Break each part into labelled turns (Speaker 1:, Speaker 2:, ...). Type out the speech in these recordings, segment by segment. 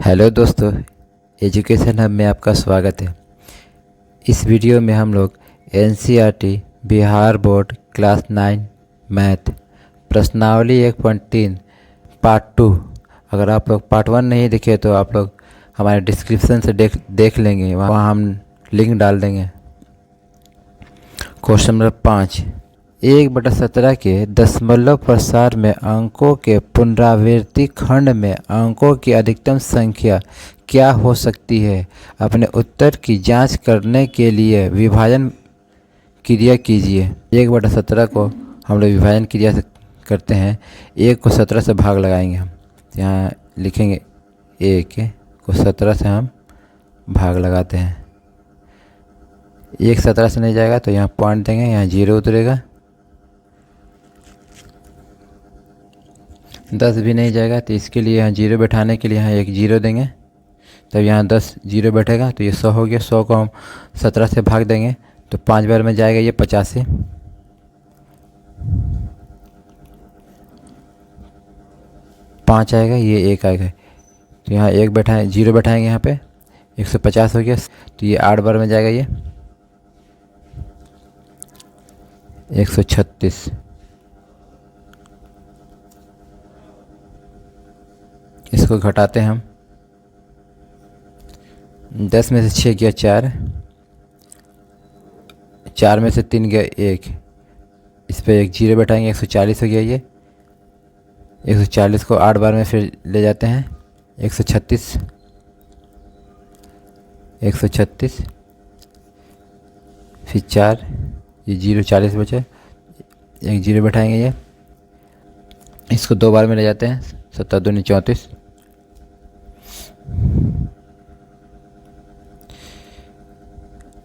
Speaker 1: Hello दोस्तों, education hub में आपका स्वागत है। इस वीडियो में हम लोग NCERT Bihar board class 9 math प्रश्नावली 1.3 पार्ट 2। अगर आप लोग पार्ट 1 नहीं देखे तो आप लोग हमारे डिस्क्रिप्शन से देख लेंगे, वहाँ हम लिंक डाल देंगे। क्वेश्चन नंबर 5, 1/17 के दशमलव प्रसार में अंकों के पुनरावृत्ति खंड में अंकों की अधिकतम संख्या क्या हो सकती है? अपने उत्तर की जांच करने के लिए विभाजन क्रिया कीजिए। 1/17 को हम लोग विभाजन क्रिया से करते हैं। 1 को 17 से भाग लगाएंगे हम। यहाँ लिखेंगे 1 को 17 से हम भाग लगाते हैं। 1 17 से नहीं जाएगा तो यहाँ पॉइंट देंगे, यहाँ 0 उतरेगा। 10 भी नहीं जाएगा तो इसके लिए यहाँ 0 बैठाने के लिए यहाँ एक 0 देंगे, तब यहाँ 10 0 बैठेगा तो ये 100 हो गया। 100 को हम 17 से भाग देंगे तो 5 बार में जाएगा ये 85। 5 आएगा, ये 1 आएगा तो यहाँ 1 बैठाएँ 0 बैठाएँगे, यहाँ पे 150 हो गया तो ये 8 बार में जाएगा ये 136। इसको घटाते हैं हम। 10 में से 6 गया 4, 4 में से 3 गया 1, इस पर एक 0 बैठाएंगे 140 हो गया ये। 140 को 8 बार में फिर ले जाते हैं 136, 136 फिर 4, ये 0 40 बचे, एक 0 बैठाएंगे ये। इसको 2 बार में ले जाते हैं 7 दूनी 34,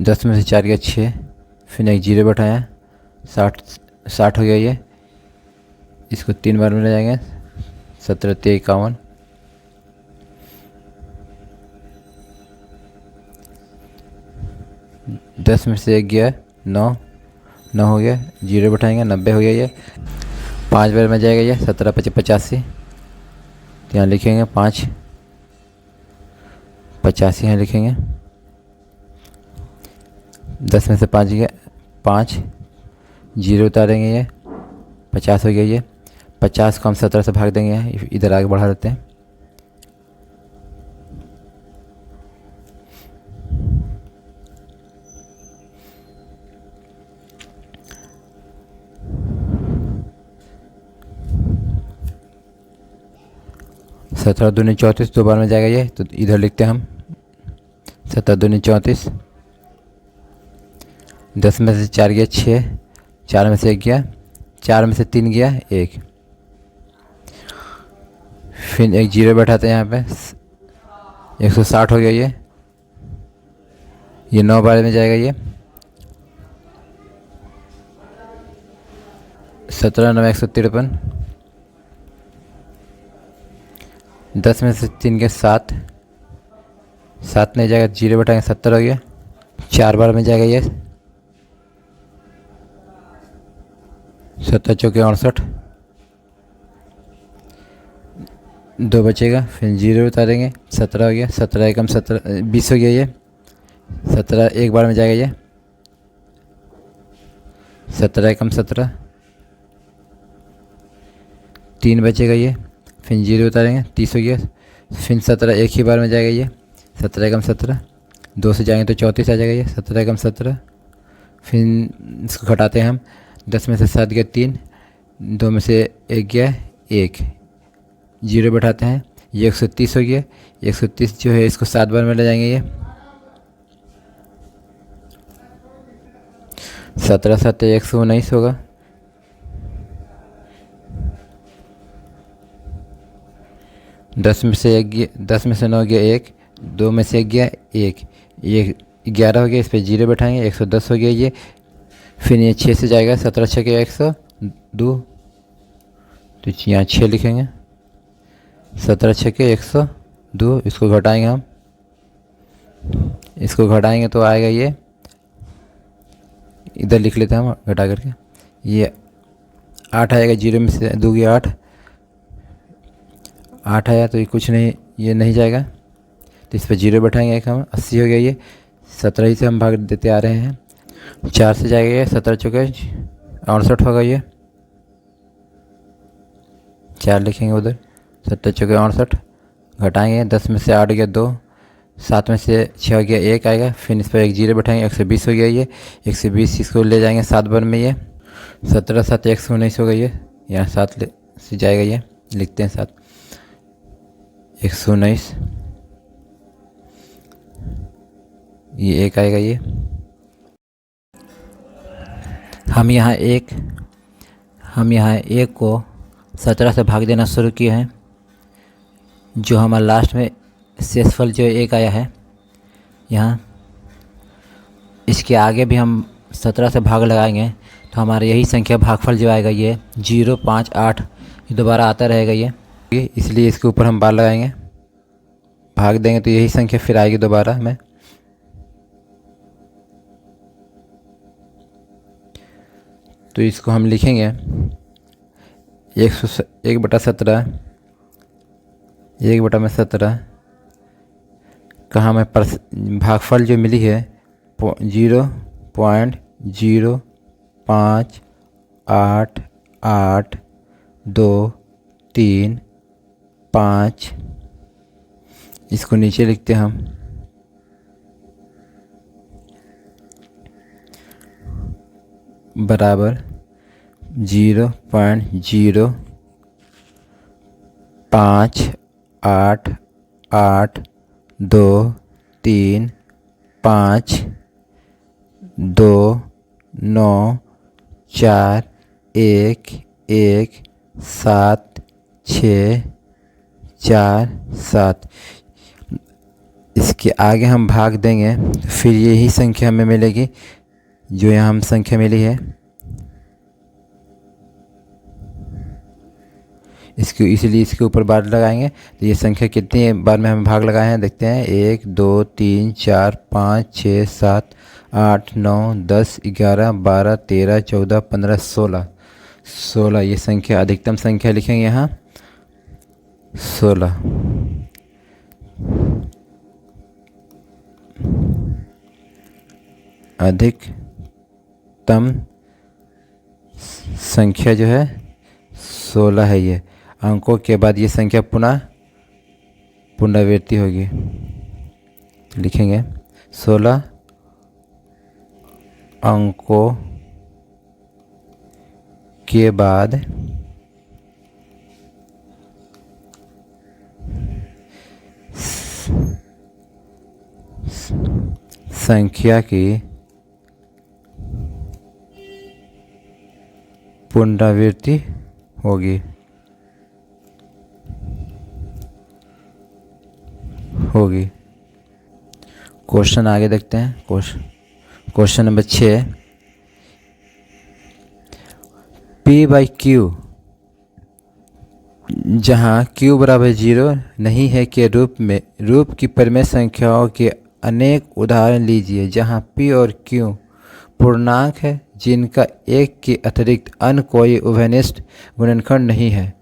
Speaker 1: 10 में से 4 गया 6, फिर एक 0 बैठाया 60 हो गया ये। इसको 3 बार में ले जाएंगे 17 3 51, 10 में से 1 गया 9 हो गया, 0 बैठाएंगे 90 हो गया ये। 5 बार में जाएगा ये 17 5 85, तो यहाँ लिखेंगे 5 85 यहाँ लिखेंगे। 10 में से 5 गया 5, 0 उतारेंगे ये 50 हो गया ये। 50 को हम 17 से भाग देंगे, इधर आगे बढ़ा देते हैं। सत्रह दूनी 34, 2 बार में जाएगा ये तो इधर लिखते हैं हम 17 दूनी 34। 10 में से 4 गया 6, 4 में से 1 गया, 4 में से 3 गया 1, फिर एक 0 बैठाते हैं यहाँ पे 160 हो गया ये 9 बार में जाएगा ये। 17 9 153, 10 में से 3 गया 7, 7 नहीं जाएगा 0 बैठाएंगे 70 हो गया। 4 बार में जाएगा ये 7 चौके 68, 2 बचेगा फिर 0 उतारेंगे 17 हो गया। 17 एकम 17 20 हो गया ये। 17 एक बार में जाएगा ये 17 एकम 17, 3 बचेगा ये, फिर 0 उतारेंगे 30 हो गया। फिर 17 एक ही बार में जाएगा ये 17 एकम 17, 2 से जाएंगे तो 34 आ जाएगा ये 17 एकम 17। फिर इसको घटाते हैं हम। 10 में से 7 गया 3, 2 में से 1 गया 1, 0 बैठाते हैं ये 130 हो गया। 130 जो है इसको 7 बार में ले जाएंगे ये 17 7 119 होगा। 10 में से 9 गया 1, 2 में से 1 गया 1, ये 11 हो गया, इस पर 0 बैठाएंगे 110 हो गया ये। फिर ये 6 से जाएगा 17 6 के 102, तो यहाँ 6 लिखेंगे 17 6 के 102। इसको घटाएंगे हम, इसको घटाएंगे तो आएगा ये, इधर लिख लेते हैं हम घटा करके, ये 8 आएगा। 0 में से 2 गया 8 आया तो ये कुछ नहीं, ये नहीं जाएगा तो इस पर 0 बैठाएंगे एक हम, 80 हो गया ये। 17 ही से हम भाग देते आ रहे हैं, 4 से जाएगा ये, 17 चौके 68 होगा ये, 4 लिखेंगे उधर, 17 चौके 68, घटाएंगे 10 में से 8 गया 2, 7 में से 6 हो गया 1 आएगा, फिर इस पर एक 0 बैठाएंगे, 120 हो गया ये, 120 इसको ले जाएंगे 7 बार में ये, 17 7 119 हो गया ये, यहाँ 7 से जाएगा ये, लिखते हैं 7, 119, ये 1 आएगा ये। हम यहाँ एक को 17 से भाग देना शुरू किए हैं, जो हमारा लास्ट में शेषफल जो 1 आया है यहाँ, इसके आगे भी हम 17 से भाग लगाएंगे तो हमारा यही संख्या भागफल जो आएगा ये 0 5 8 ये दोबारा आता रहेगा ये, इसलिए इसके ऊपर हम बार लगाएंगे, भाग देंगे तो यही संख्या फिर आएगी दोबारा में। तो इसको हम लिखेंगे 1/17, 1/17 कहाँ में भागफल जो मिली है 0.0588235, इसको नीचे लिखते हैं हम, बराबर 0.05882294117 इसके आगे हम भाग देंगे तो फिर यही संख्या हमें मिलेगी जो यहाँ हम संख्या मिली है, इसलिए इसके ऊपर बार लगाएंगे तो ये संख्या कितनी बार में हम भाग लगाए हैं देखते हैं, 1 2 3 4 5 6 7 8 9 10 11 12 13 14 15 16 ये संख्या अधिकतम संख्या लिखेंगे यहाँ 16। अधिकतम संख्या जो है 16 है, ये अंकों के बाद ये संख्या पुनरावृत्ति होगी, लिखेंगे 16 अंकों के बाद संख्या की पुनरावृत्ति होगी। क्वेश्चन आगे देखते हैं, क्वेश्चन नंबर 6, P/Q जहाँ Q बराबर 0 नहीं है के रूप की परिमेय संख्याओं के अनेक उदाहरण लीजिए जहाँ P और Q पूर्णांक है जिनका 1 के अतिरिक्त अन्य कोई उभयनिष्ठ गुणनखंड नहीं है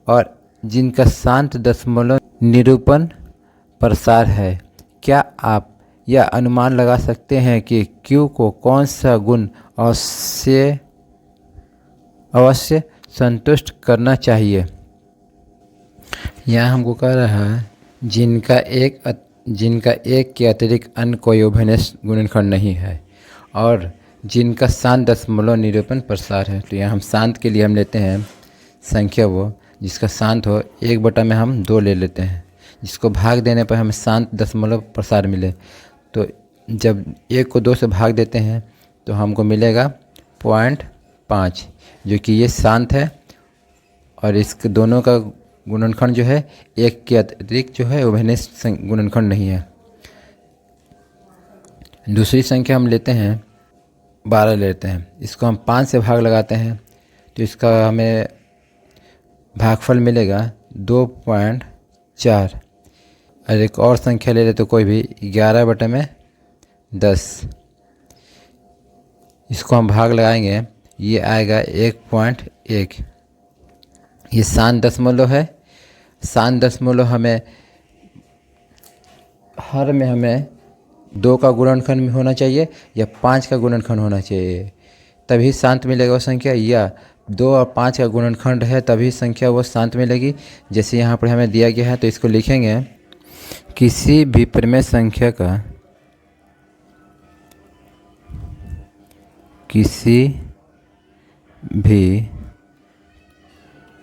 Speaker 1: और जिनका शांत दशमलव निरूपण प्रसार है। क्या आप यह अनुमान लगा सकते हैं कि Q को कौन सा गुण अवश्य संतुष्ट करना चाहिए? यहाँ हमको कह रहा है जिनका एक के अतिरिक्त अन्य कोई उभयनिष्ठ गुणनखंड नहीं है और जिनका शांत दशमलव निरूपण प्रसार है। तो यहाँ हम शांत के लिए हम लेते हैं संख्या वो जिसका शांत हो, 1 में हम 2 ले लेते हैं, जिसको भाग देने पर हमें शांत दशमलव प्रसार मिले। तो जब 1 को 2 से भाग देते हैं तो हमको मिलेगा 0.5, जो कि ये शांत है और इसके दोनों का गुणनखंड जो है 1 के अतिरिक्त जो है उभयनिष्ठ गुणनखंड नहीं है। दूसरी संख्या हम लेते हैं 12 लेते हैं, इसको हम 5 से भाग लगाते हैं तो इसका हमें भागफल मिलेगा 2.4। और एक और संख्या ले लेते कोई भी 11/10, इसको हम भाग लगाएंगे, ये आएगा 1.1। ये शांत दशमलव है, शांत दशमलव हमें हर में हमें 2 का गुणनखंड होना चाहिए या 5 का गुणनखंड होना चाहिए, तभी शांत मिलेगा वो संख्या, या 2 और 5 का गुणनखंड है तभी संख्या वो शांत मिलेगी। जैसे यहाँ पर हमें दिया गया है तो इसको लिखेंगे, किसी भी परिमेय संख्या का किसी भी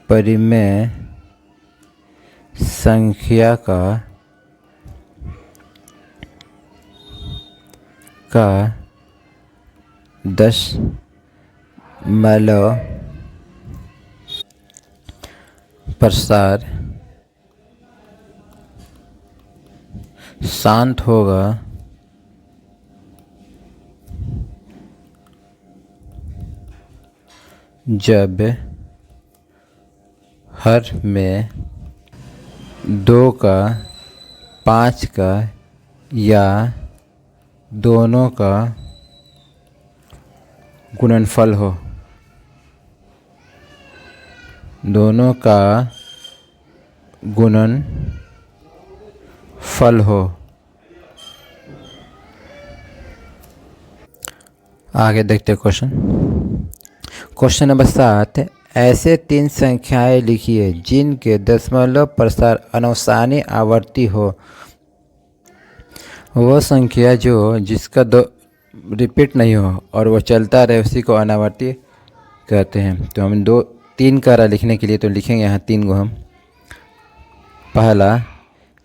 Speaker 1: परिमेय संख्या का दशमलव प्रसार शांत होगा जब हर में 2 का, 5 का या दोनों का गुणनफल हो। दोनों का गुणनफल हो। आगे देखते हैं क्वेश्चन नंबर 7। ऐसे 3 संख्याएं लिखिए जिनके दशमलव प्रसार अनुसानी आवर्ती हो। वो संख्या जिसका रिपीट नहीं हो और वो चलता रहे उसी को अनावर्ती कहते हैं। तो हम 3 करा लिखने के लिए तो लिखेंगे यहाँ 3 को हम। पहला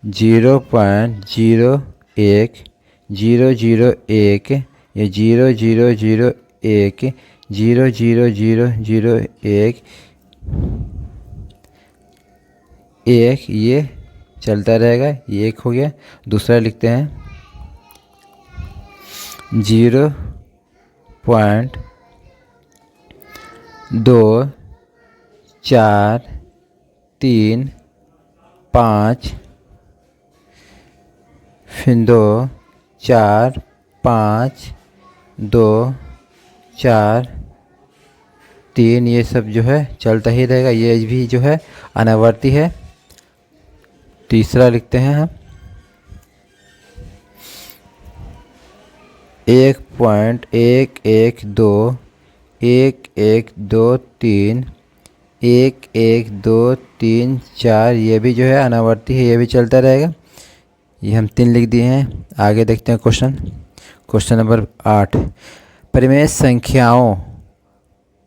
Speaker 1: 0.01 001, ये 0001 00001 1, ये चलता रहेगा, ये 1 हो गया। दूसरा लिखते हैं 0.2 4 3 5, फिर 2 4 5 2 4 3, ये सब चलता ही रहेगा, ये भी अनावर्ती है। तीसरा लिखते हैं हम 1.112 1123 1123 ये भी अनावर्ती है, ये भी चलता रहेगा। ये हम 3 लिख दिए हैं। आगे देखते हैं क्वेश्चन नंबर 8। परिमेय संख्याओं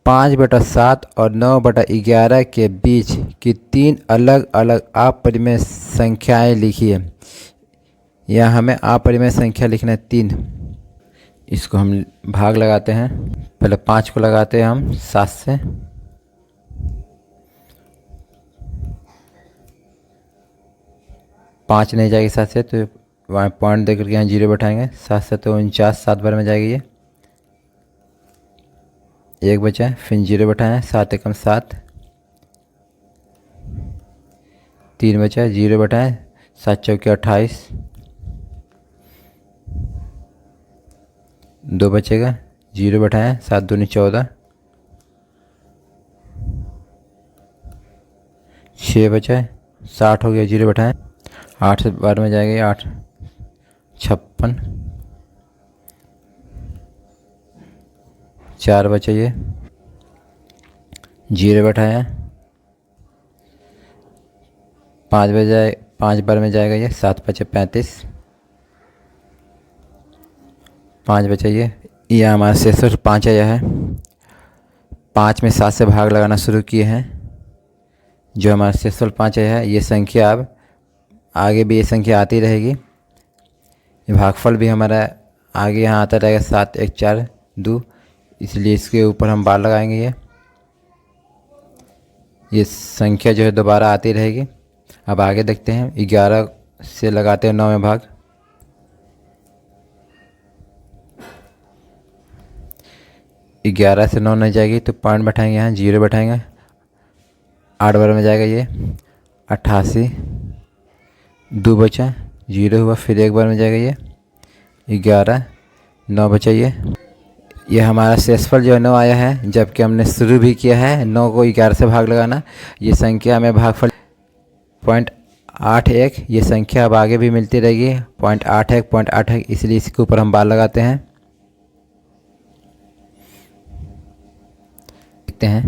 Speaker 1: 5/7 और 9/11 के बीच की 3 अलग अलग अपरिमेय संख्याएं लिखिए। यहाँ हमें अपरिमेय संख्या लिखना है 3। इसको हम भाग लगाते हैं। पहले 5 को लगाते हैं हम 7 से। 5 नहीं जाएगी 7 से, तो वहाँ पॉइंट देकर के यहाँ 0 बैठाएंगे। 7 से तो 49, 7 बार में जाएगी ये। 1 बचा है, फिर 0 बैठाएं, 7 एकम 7। 3 बचा है, 0 बैठाएं, 7 चौके 28। 2 बचेगा, 0 बैठाएं, 7 दूनी 14। 6 बचा है, 60 हो गया, 0 बैठाएं। 8 से 12 में जाएगा, 8 56। 4 बचा, ये 0 बैठाया। 5 बजाए, 5 बार में जाएगा ये। 7 बचे 35। 5 बचा, ये हमारा शेष 5 आया है। 5 में 7 से भाग लगाना शुरू किए हैं, जो हमारा शेष 5 आया है। ये संख्या अब आगे भी ये संख्या आती रहेगी। ये भागफल भी हमारा आगे यहाँ आता रहेगा, 7 1 4 2, इसलिए इसके ऊपर हम बार लगाएंगे। ये संख्या दोबारा आती रहेगी। अब आगे देखते हैं। 11 से लगाते हैं 9 में भाग। 11 से 9 नहीं जाएगी तो पॉइंट बैठाएंगे, यहाँ 0 बैठाएंगे। 8 बार में जाएगा ये 88। 2 बचा, 0 हुआ, फिर 1 बार में जाएगा ये 11। 9 बचा, ये हमारा शेषफल 9 आया है, जबकि हमने शुरू भी किया है 9 को 11 से भाग लगाना। ये संख्या में भागफल पॉइंट 81 ये संख्या अब आगे भी मिलती रहेगी, 0.81 इसलिए इसके ऊपर हम बार लगाते हैं। देखते हैं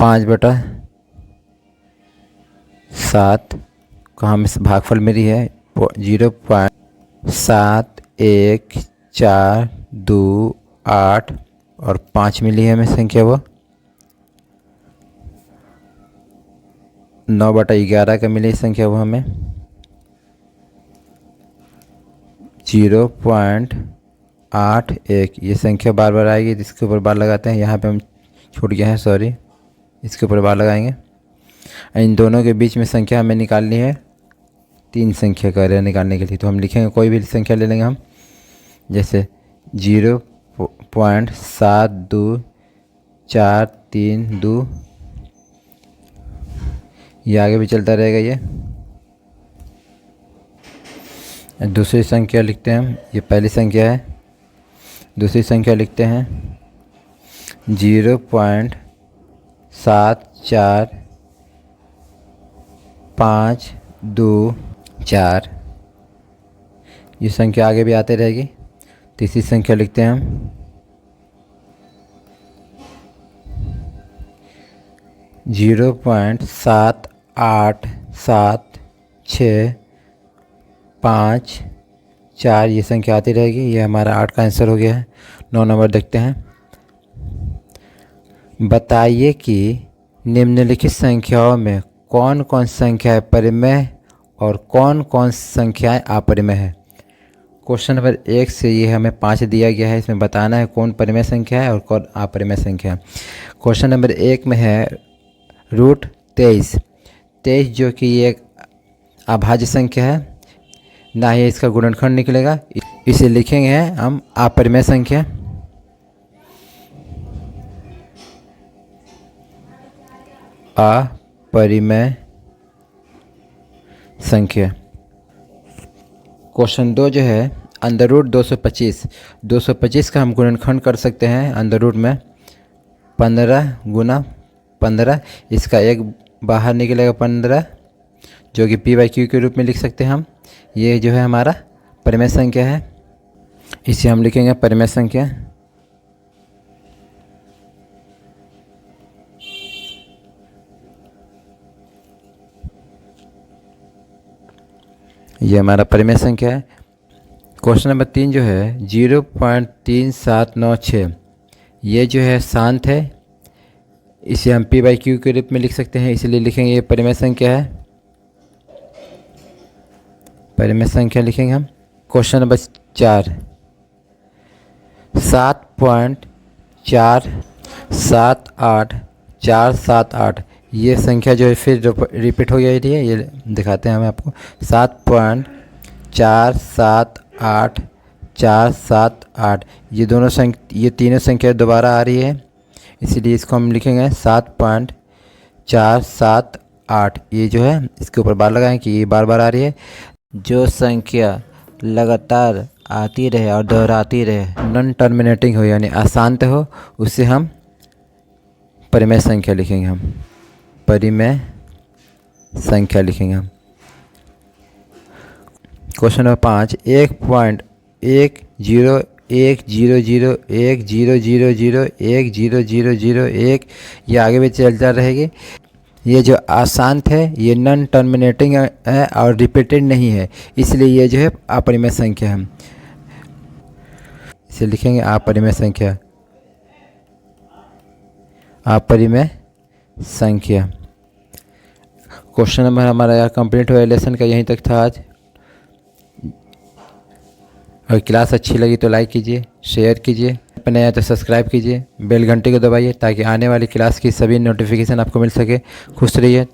Speaker 1: 5/7 को हम इस भागफल मेरी है 0.7142 और 5 मिली है हमें संख्या, वो 9/11 का मिली संख्या, वो हमें 0.81 ये संख्या बार बार आएगी, जिसके ऊपर बार लगाते हैं। यहाँ पे हम छूट गए हैं, सॉरी, इसके ऊपर बार लगाएंगे। इन दोनों के बीच में संख्या हमें निकालनी है, 3 संख्या का एरिया निकालने के लिए। तो हम लिखेंगे, कोई भी संख्या ले लेंगे हम, जैसे 0.724332, ये आगे भी चलता रहेगा। ये दूसरी संख्या लिखते हैं हम, ये पहली संख्या है। दूसरी संख्या लिखते हैं 0.74524, ये संख्या आगे भी आते रहेगी। तीसरी संख्या लिखते हैं हम 0.787654, ये संख्या आती रहेगी। ये हमारा 8 का आंसर हो गया है। 9 नंबर देखते हैं। बताइए कि निम्नलिखित संख्याओं में कौन कौन संख्याएं परिमेय और कौन कौन संख्याएं अपरिमेय है। क्वेश्चन नंबर 1 से ये हमें 5 दिया गया है, इसमें बताना है कौन परिमेय संख्या है और कौन अपरिमेय संख्या है। क्वेश्चन नंबर 1 में है √23 जो कि ये एक अभाज्य संख्या है, ना ही इसका गुणनखंड निकलेगा, इसे लिखेंगे हम अपरिमेय संख्या। अपरिमेय संख्या। क्वेश्चन 2 जो है √225 का हम गुणनखंड कर सकते हैं अंडर रूट में 15 × 15, इसका एक बाहर निकलेगा 15, जो कि p/q के रूप में लिख सकते हैं हम। ये जो है हमारा परिमेय संख्या है, इसे हम लिखेंगे परिमेय संख्या। ये हमारा परिमेय संख्या है। क्वेश्चन नंबर 3 जो है 0.3796, ये जो है शांत है, इसे हम p/q के रूप में लिख सकते हैं, इसलिए लिखेंगे ये परिमेय संख्या है। परिमेय संख्या लिखेंगे हम। क्वेश्चन नंबर 4 7.478478, ये संख्या जो है फिर रिपीट हो गई थी, ये दिखाते हैं हमें आपको। 7.478478, ये तीनों संख्या दोबारा आ रही है, इसलिए इसको हम लिखेंगे 7.478। ये जो है इसके ऊपर बार लगाएं कि ये बार बार आ रही है। जो संख्या लगातार आती रहे और दोहराती रहे, नॉन टर्मिनेटिंग हो यानी अशांत हो, उसे हम परिमेय संख्या लिखेंगे। हम परिमेय संख्या लिखेंगे हम। क्वेश्चन नंबर 5 1.101001000100001, ये आगे भी चलता रहेगी। ये जो अशांत है ये नॉन टर्मिनेटिंग है और रिपीटेड नहीं है, इसलिए ये जो है अपरिमेय संख्या है। हम इसे लिखेंगे अपरिमेय संख्या। अपरिमेय संख्या। क्वेश्चन नंबर हमारा यार कंप्लीट हुआ लेसन का, यहीं तक था आज। और क्लास अच्छी लगी तो लाइक कीजिए, शेयर कीजिए, नया तो सब्सक्राइब कीजिए, बेल घंटे को दबाइए ताकि आने वाली क्लास की सभी नोटिफिकेशन आपको मिल सके। खुश रहिए।